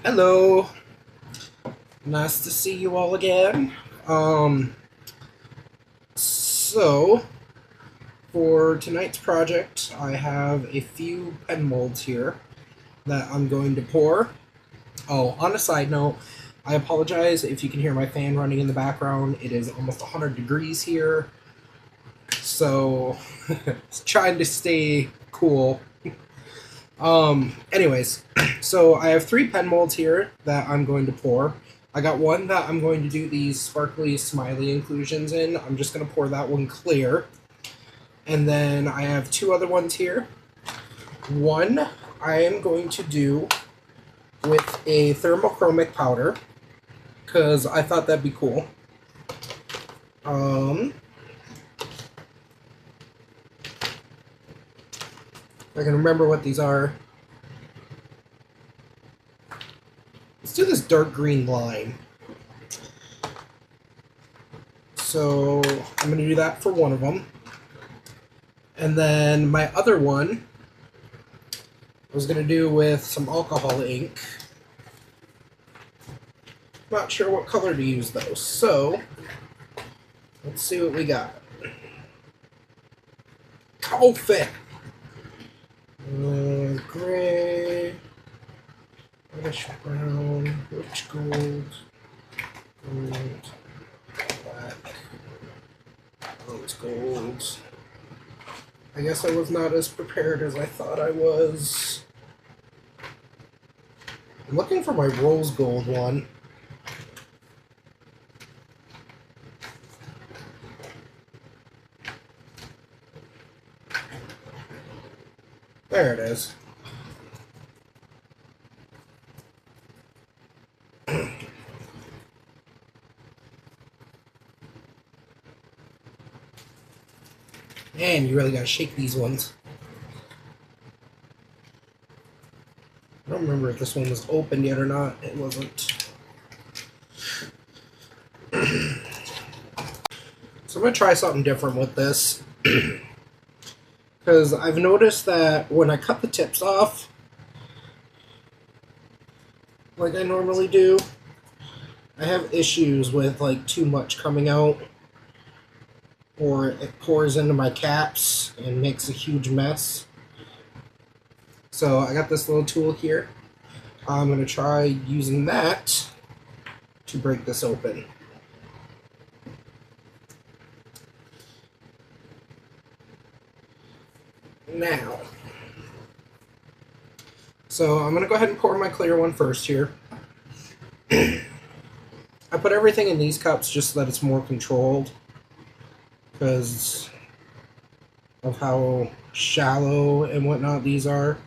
Hello, nice to see you all again. Um, so for tonight's project, I have a few pen molds here that I'm going to pour. Oh, on a side note, I apologize if you can hear my fan running in the background. It is almost 100 degrees here, so trying to stay cool. Anyways, so I have three pen molds here that I'm going to pour. I got one that I'm going to do these sparkly smiley inclusions in. I'm just going to pour that one clear. And then I have two other ones here. One I am going to do with a thermochromic powder because I thought that'd be cool. I can remember what these are. Let's do this dark green line. So I'm going to do that for one of them. And then my other one I was going to do with some alcohol ink. Not sure what color to use though, so let's see what we got. Coffee! Gray, reddish brown, rich gold, gold, black, rose gold. I guess I was not as prepared as I thought I was. I'm looking for my rose gold one. There it is. Man, you really gotta shake these ones. I don't remember if this one was open yet or not. It wasn't. So I'm going to try something different with this. Because I've noticed that when I cut the tips off, like I normally do, I have issues with like too much coming out. Or it pours into my caps and makes a huge mess. So I got this little tool here. I'm going to try using that to break this open. Now, so I'm going to go ahead and pour my clear one first here. I put everything in these cups just so that it's more controlled because of how shallow and whatnot these are.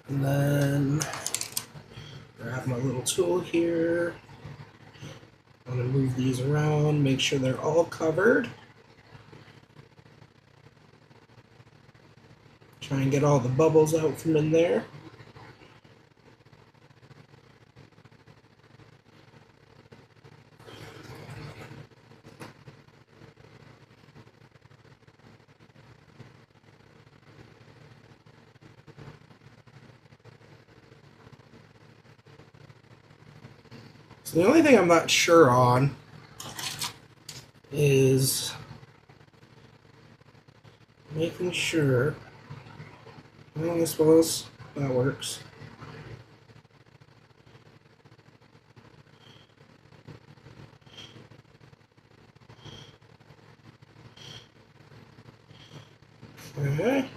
And then grab my little tool here. I'm going to move these around, make sure they're all covered. Try and get all the bubbles out from in there. So the only thing I'm not sure on is making sure, well, I suppose that works. Okay.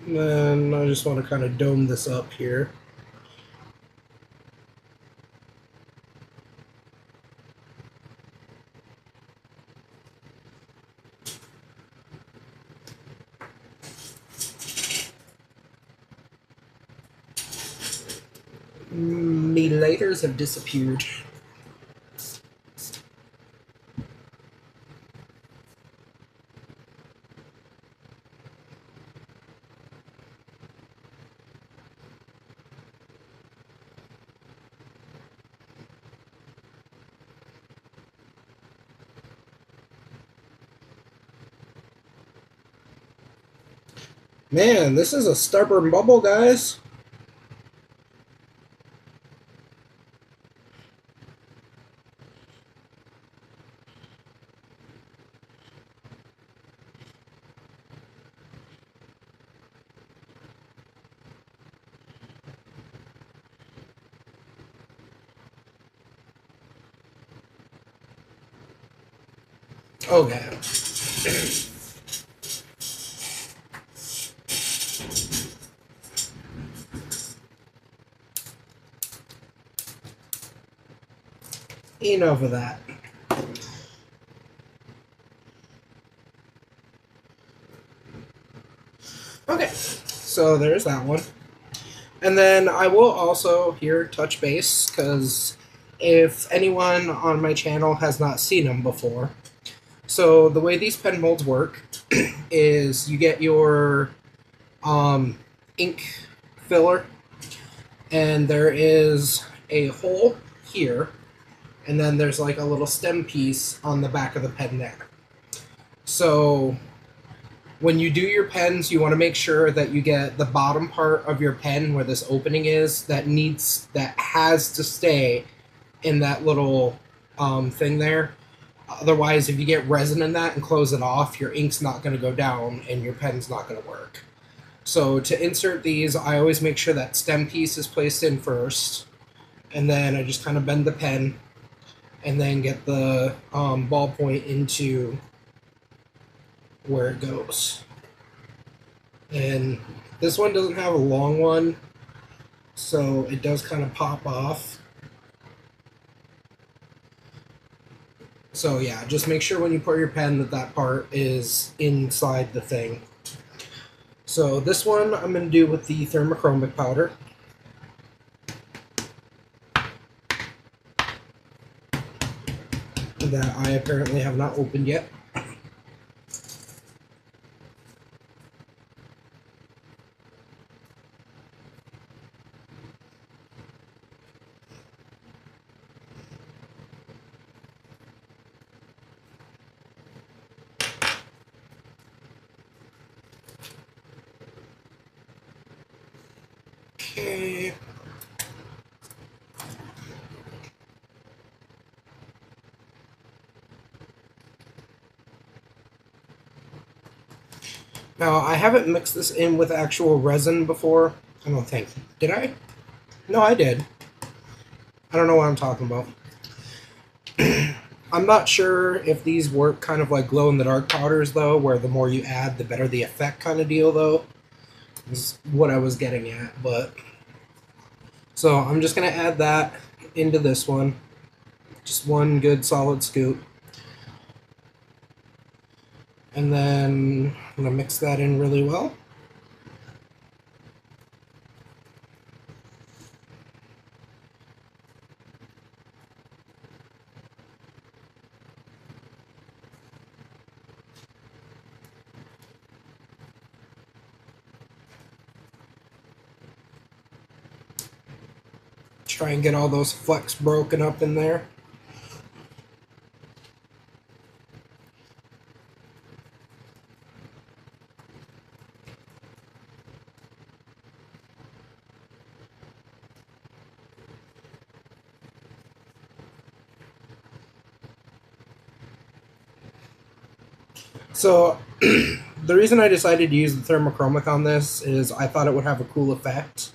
And then I just want to kind of dome this up here. Me lighters have disappeared. Man, this is a stubborn bubble, guys. Okay. Enough of that. Okay, so there's that one. And then I will also here touch base, because if anyone on my channel has not seen them before, so the way these pen molds work is you get your ink filler, and there is a hole here, and then there's like a little stem piece on the back of the pen there. So when you do your pens, you want to make sure that you get the bottom part of your pen where this opening is that has to stay in that little thing there. Otherwise, if you get resin in that and close it off, your ink's not going to go down and your pen's not going to work. So to insert these, I always make sure that stem piece is placed in first, and then I just kind of bend the pen and then get the ballpoint into where it goes. And this one doesn't have a long one, so it does kind of pop off. So yeah, just make sure when you put your pen that that part is inside the thing. So this one I'm going to do with the thermochromic powder. That I apparently have not opened yet. Okay. Now, I haven't mixed this in with actual resin before. I don't think. Did I? No, I did. I don't know what I'm talking about. I'm not sure if these work kind of like glow-in-the-dark powders, though, where the more you add, the better the effect kind of deal, though. Is what I was getting at, but... So, I'm just going to add that into this one. Just one good solid scoop. And then I'm going to mix that in really well. Try and get all those flecks broken up in there. So, the reason I decided to use the thermochromic on this is I thought it would have a cool effect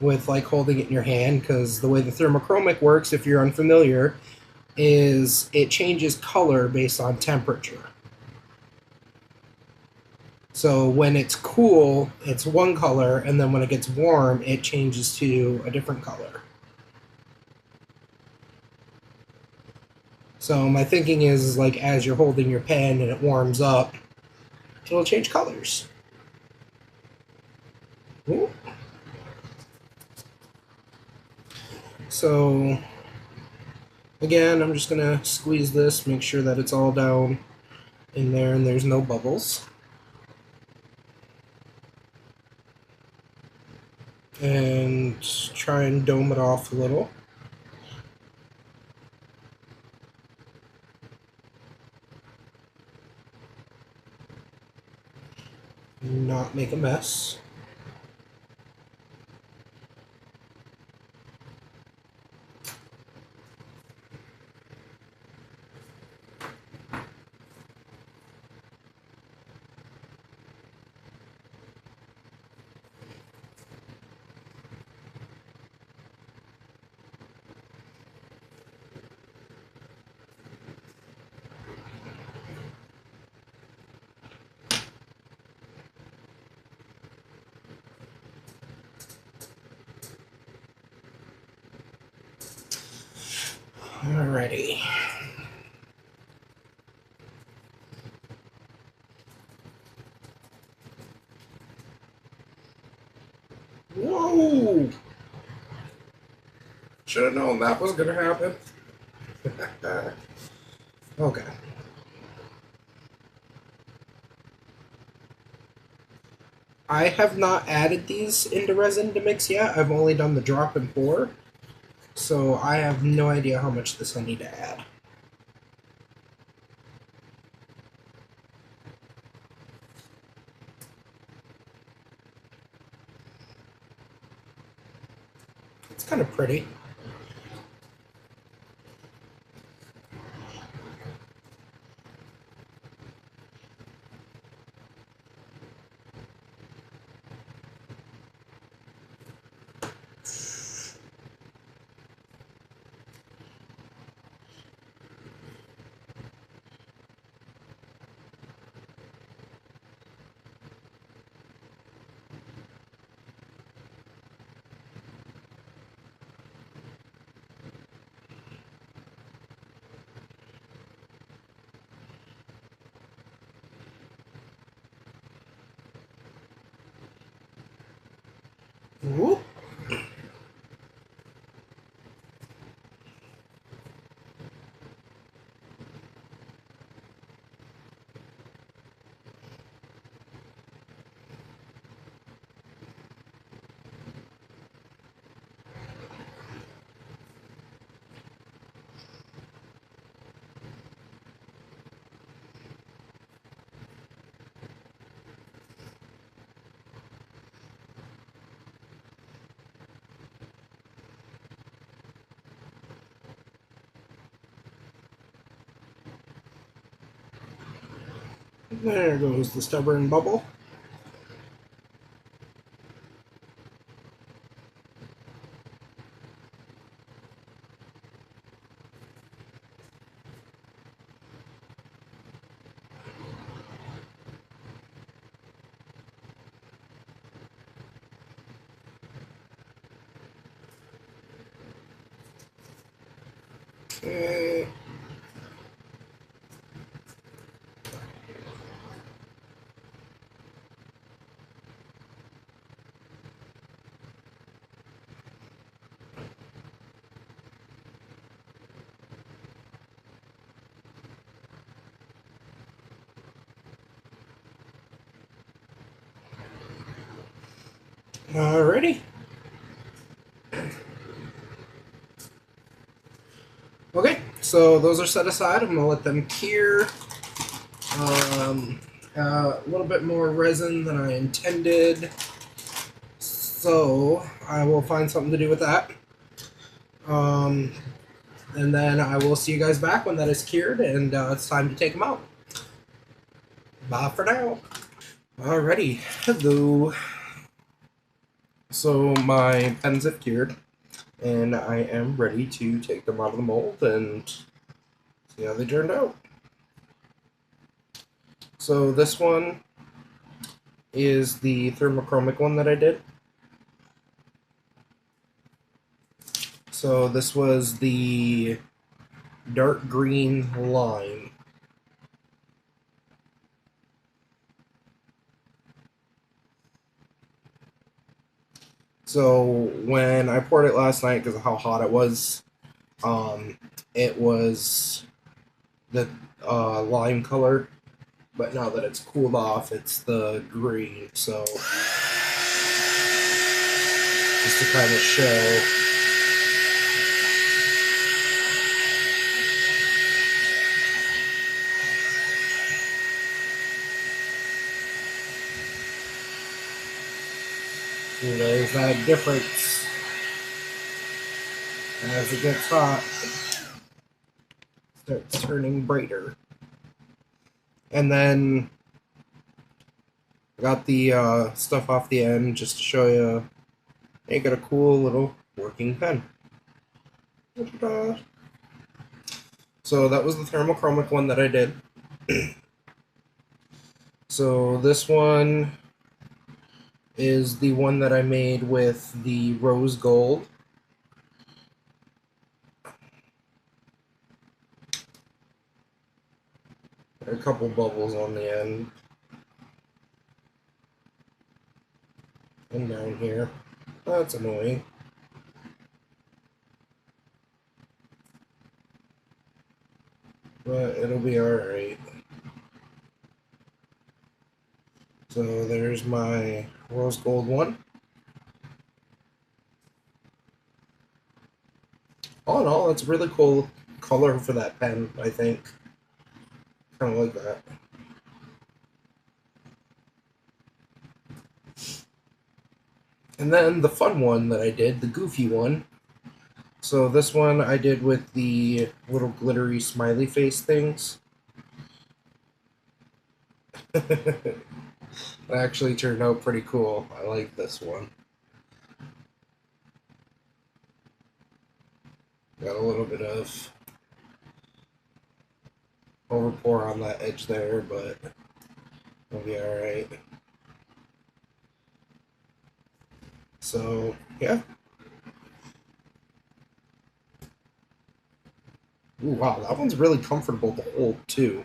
with like holding it in your hand, because the way the thermochromic works, if you're unfamiliar, is it changes color based on temperature. So when it's cool, it's one color, and then when it gets warm, it changes to a different color. So my thinking is like as you're holding your pen and it warms up, it'll change colors. Ooh. So again, I'm just gonna squeeze this, make sure that it's all down in there and there's no bubbles. And try and dome it off a little. Not make a mess. Alrighty. Whoa! Should have known that was gonna happen. Okay. I have not added these into Resin to Mix yet. I've only done the drop and pour. So I have no idea how much this I need to add. It's kind of pretty. Whoop. There goes the stubborn bubble. Okay. Alrighty. Okay, so those are set aside. I'm gonna let them cure. A little bit more resin than I intended, so I will find something to do with that. And then I will see you guys back when that is cured and it's time to take them out. Bye for now. Alrighty, hello. So my pens have cured, and I am ready to take them out of the mold and see how they turned out. So this one is the thermochromic one that I did. So this was the dark green lime. So when I poured it last night, because of how hot it was the lime color, but now that it's cooled off, it's the green. So just to kind of show. There's that difference as it gets hot. Starts turning brighter. And then I got the stuff off the end just to show you. You got a cool little working pen. Ta-da. So that was the thermochromic one that I did. So this one is the one that I made with the rose gold. A couple bubbles on the end. And down here. That's annoying. But it'll be alright. So there's my rose gold one. All in all, it's a really cool color for that pen, I think. Kind of like that. And then the fun one that I did, the goofy one. So this one I did with the little glittery smiley face things. That actually turned out pretty cool. I like this one. Got a little bit of overpour on that edge there, but it'll be alright. So, yeah. Ooh, wow, that one's really comfortable to hold, too.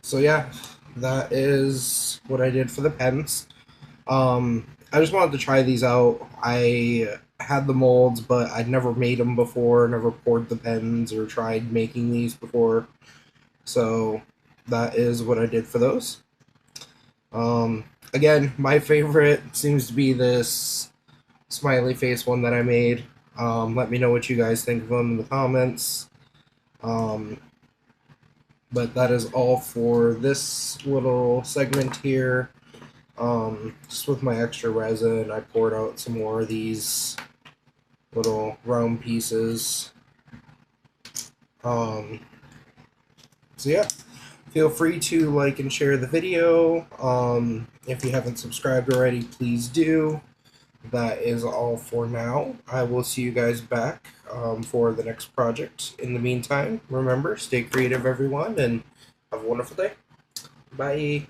So, yeah, that is what I did for the pens. I just wanted to try these out. I had the molds, but I'd never made them before, never poured the pens or tried making these before. So that is what I did for those. Again, my favorite seems to be this smiley face one that I made. Let me know what you guys think of them in the comments. But that is all for this little segment here. Just with my extra resin, I poured out some more of these little round pieces. So yeah, feel free to like and share the video. If you haven't subscribed already, please do. That is all for now. I will see you guys back for the next project. In the meantime, remember, stay creative, everyone, and have a wonderful day. Bye.